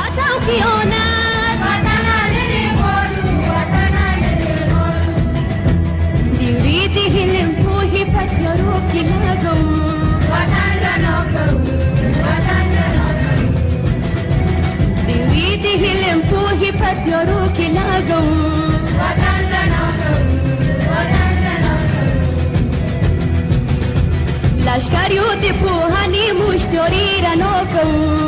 وطن خیانت وطن لري غواړو وطن لري غواړو د وریدې هیلم پوهې په تیارو کې لګوو وطن رڼا کوو وطن رڼا کوو د وریدې هیلم پوهې په تیارو کې لګوو وطن رڼا کوو وطن رڼا کوو لشکریو د پوهنې موږ تیوري رڼا کوو